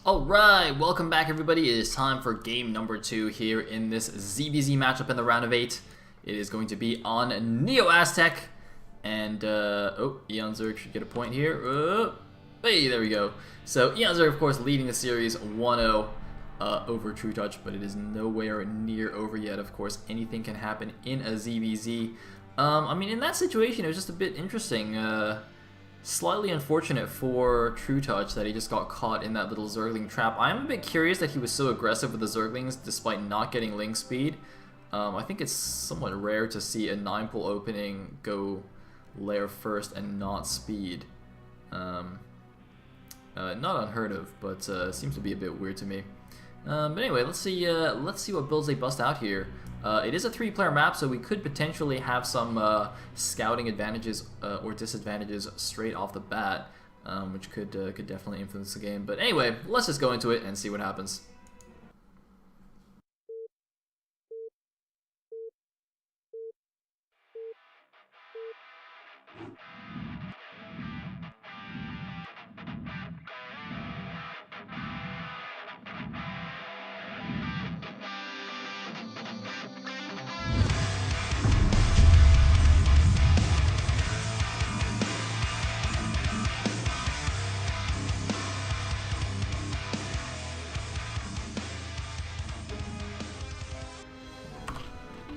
Alright, welcome back everybody. It is time for game number 2 here in this ZBZ matchup in the round of 8. It is going to be on eOnzErG. And, eOnzErG should get a point here. Hey, there we go. So, eOnzErG, of course, leading the series 1-0 over trutaCz, but it is nowhere near over yet. Of course, anything can happen in a ZBZ. I mean, in that situation, it was just a bit interesting. Slightly unfortunate for trutaCz that he just got caught in that little Zergling trap. I am a bit curious that he was so aggressive with the Zerglings despite not getting Link speed. I think it's somewhat rare to see a 9-pull opening go lair first and not speed. Not unheard of, but seems to be a bit weird to me. But anyway, let's see what builds they bust out here. It is a 3-player map, so we could potentially have some scouting advantages or disadvantages straight off the bat, which could definitely influence the game. But anyway, let's just go into it and see what happens.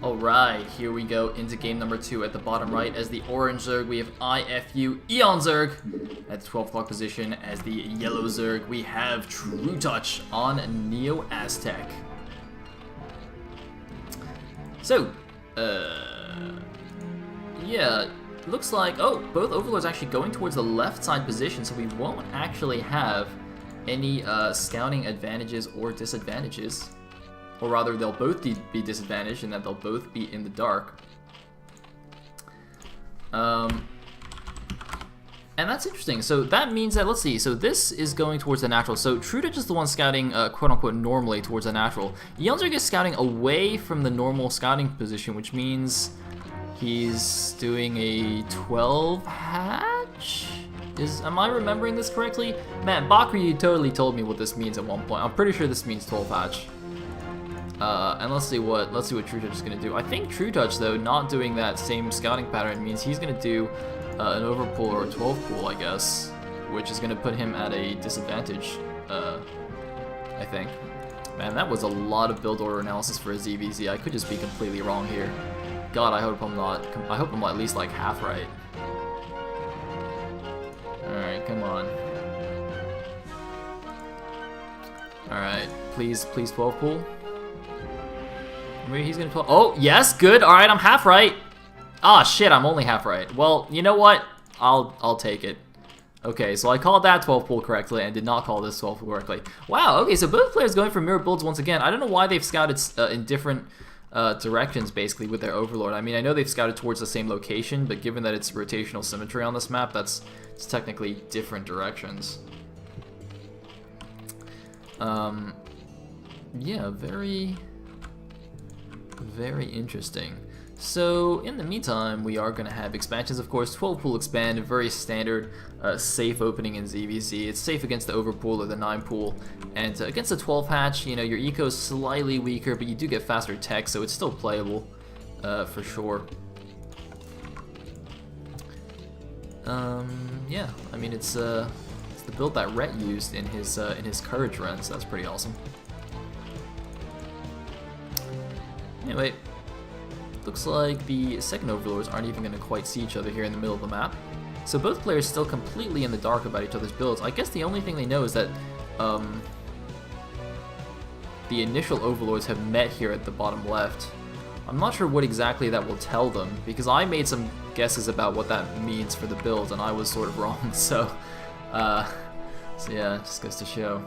Alright, here we go into game number 2 at the bottom right. As the orange Zerg, we have IFU eOnzErG at the 12 o'clock position. As the yellow Zerg, we have trutaCz on eOnzErG. So, yeah, looks like, both Overlords actually going towards the left side position, so we won't actually have any scouting advantages or disadvantages. Or rather, they'll both be disadvantaged in that they'll both be in the dark. And that's interesting. So that means that, let's see, so this is going towards the natural. So trutaCz is the one scouting, quote-unquote, normally towards the natural. eOnzErG is scouting away from the normal scouting position, which means he's doing a 12 hatch? Am I remembering this correctly? Man, Bakri totally told me what this means at one point. I'm pretty sure this means 12 hatch. And let's see what trutaCz is going to do. I think trutaCz, though, not doing that same scouting pattern means he's going to do an overpull or a 12-pull, I guess, which is going to put him at a disadvantage, I think. Man, that was a lot of build order analysis for a ZBZ. I could just be completely wrong here. God, I hope I'm not. I hope I'm at least like half right. All right, come on. All right, please 12-pull. Maybe he's gonna 12. Oh, yes, good. All right, I'm half right. Ah, shit, I'm only half right. Well, you know what? I'll take it. Okay, so I called that 12-pull correctly and did not call this 12-pull correctly. Wow. Okay, so both players going for mirror builds once again. I don't know why they've scouted in different directions basically with their Overlord. I mean, I know they've scouted towards the same location, but given that it's rotational symmetry on this map, it's technically different directions. Yeah, very interesting. So in the meantime, we are going to have expansions, of course. 12-pull expand, a very standard safe opening in ZBZ. It's safe against the overpull or the 9-pull, and against the 12 hatch, you know, your eco is slightly weaker, but you do get faster tech, so it's still playable for sure. Yeah, I mean it's the build that Ret used in his courage run, so that's pretty awesome. Anyway, looks like the second Overlords aren't even going to quite see each other here in the middle of the map. So both players still completely in the dark about each other's builds. I guess the only thing they know is that the initial Overlords have met here at the bottom left. I'm not sure what exactly that will tell them, because I made some guesses about what that means for the build, and I was sort of wrong, so yeah, it just goes to show.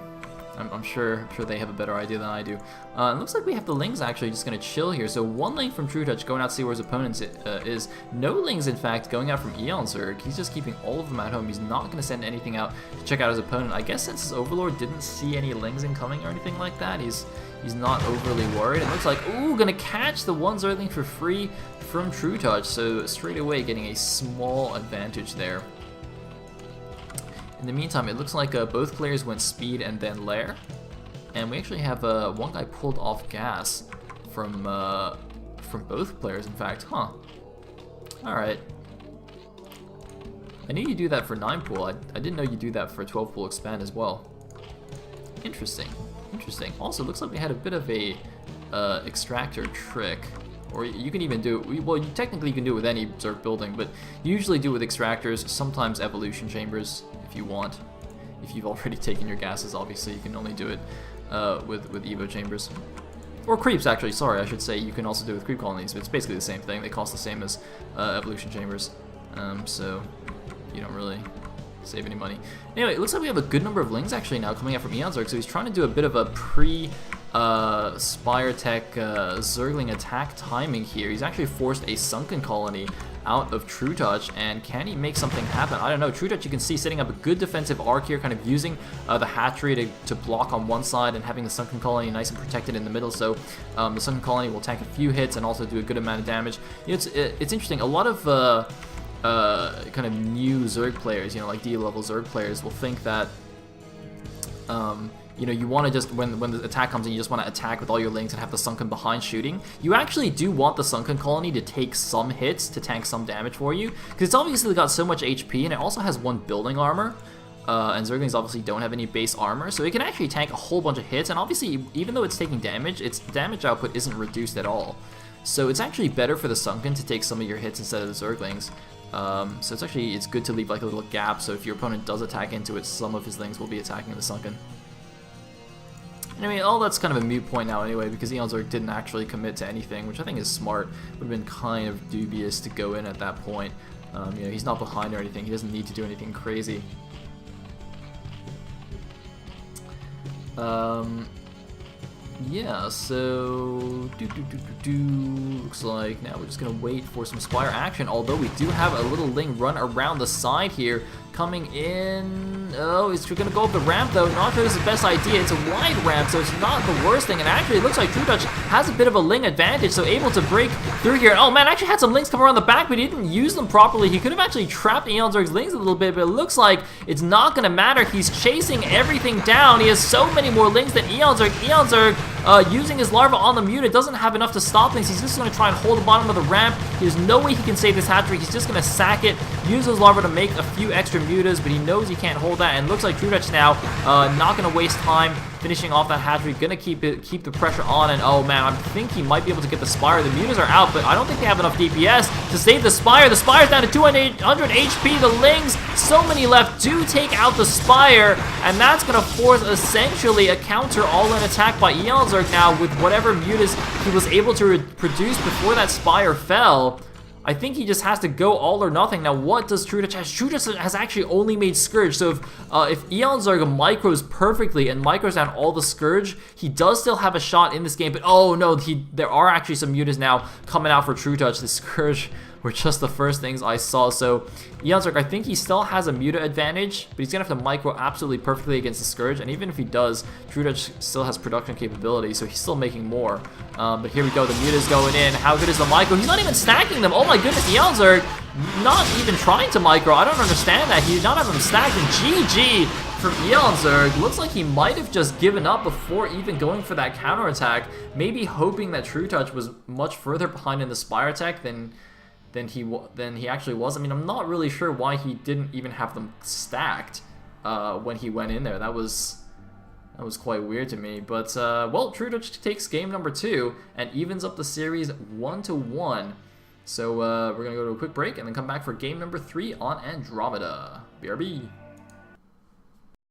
I'm sure they have a better idea than I do. It looks like we have the Lings actually just going to chill here. So one Ling from trutaCz going out to see where his opponent is. No Lings, in fact, going out from eOnzErG. He's just keeping all of them at home. He's not going to send anything out to check out his opponent. I guess since his Overlord didn't see any Lings incoming or anything like that, he's not overly worried. It looks like, ooh, going to catch the one Zergling for free from trutaCz. So straight away getting a small advantage there. In the meantime, it looks like both players went speed and then lair. And we actually have one guy pulled off gas from both players, in fact. Huh. Alright. I knew you do that for 9 pool. I didn't know you do that for 12 pool expand as well. Interesting. Interesting. Also, looks like we had a bit of a extractor trick. Or you can even do it, well, technically you can do it with any Zerg building, but you usually do it with extractors, sometimes evolution chambers if you want. If you've already taken your gases, obviously you can only do it with Evo chambers. Or creeps, actually, sorry, I should say. You can also do it with creep colonies, but it's basically the same thing. They cost the same as evolution chambers, so you don't really save any money. Anyway, it looks like we have a good number of lings actually now coming out from eOnzErG, so he's trying to do a bit of a Spire Tech Zergling attack timing here. He's actually forced a sunken colony out of trutaCz, and can he make something happen? I don't know. trutaCz, you can see, setting up a good defensive arc here, kind of using the hatchery to block on one side and having the sunken colony nice and protected in the middle, so the sunken colony will tank a few hits and also do a good amount of damage. You know, it's interesting. A lot of kind of new Zerg players, you know, like D level Zerg players, will think that you know, you want to just, when the attack comes in, you just want to attack with all your lings and have the sunken behind shooting. You actually do want the sunken colony to take some hits to tank some damage for you, because it's obviously got so much HP, and it also has 1 building armor, and Zerglings obviously don't have any base armor, so it can actually tank a whole bunch of hits, and obviously, even though it's taking damage, its damage output isn't reduced at all. So it's actually better for the sunken to take some of your hits instead of the Zerglings. So it's good to leave like a little gap, so if your opponent does attack into it, some of his lings will be attacking the sunken. Anyway, all that's kind of a moot point now anyway, because eOnzErG didn't actually commit to anything, which I think is smart. Would have been kind of dubious to go in at that point. You know, he's not behind or anything. He doesn't need to do anything crazy. Yeah, so looks like now we're just gonna wait for some Spire action, although we do have a little ling run around the side here coming in. Oh, he's gonna go up the ramp though. Not sure this is the best idea. It's a wide ramp, so it's not the worst thing, and actually it looks like trutaCz has a bit of a ling advantage, so able to break through here. Oh man, actually had some lings come around the back, but he didn't use them properly. He could have actually trapped eOnzErG's lings a little bit, but it looks like it's not gonna matter. He's chasing everything down. He has so many more lings than eOnzErG. eOnzErG using his larva on the Muta doesn't have enough to stop things. He's just going to try and hold the bottom of the ramp. There's no way he can save this hatchery. He's just going to sack it, use his larva to make a few extra Mutas, but he knows he can't hold that, and looks like trutaCz now not going to waste time finishing off that hatchery, gonna keep the pressure on, and oh man, I think he might be able to get the Spire. The Mutas are out, but I don't think they have enough DPS to save the Spire. The Spire's down to 200 HP. The Lings, so many left, do take out the Spire, and that's gonna force essentially a counter all-in attack by eOnzErG now with whatever Mutas he was able to produce before that Spire fell. I think he just has to go all or nothing. Now, what does trutaCz have? trutaCz has actually only made Scourge, so if eOnzErG micros perfectly and micros down all the Scourge, he does still have a shot in this game, but oh no, there are actually some Mutas now coming out for trutaCz. The Scourge were just the first things I saw, so eOnzErG, I think he still has a Muta advantage, but he's gonna have to micro absolutely perfectly against the Scourge, and even if he does, trutaCz still has production capability, so he's still making more. But here we go, the Muta's going in. How good is the micro? He's not even stacking them. Oh my goodness, eOnzErG not even trying to micro. I don't understand that. He did not have them stacked, and GG from eOnzErG. Looks like he might have just given up before even going for that counterattack, maybe hoping that trutaCz was much further behind in the Spire tech than he actually was. I mean, I'm not really sure why he didn't even have them stacked when he went in there. That was quite weird to me. But well, trutaCz takes game number 2 and evens up the series 1-1. So we're gonna go to a quick break and then come back for game number 3 on Andromeda. BRB.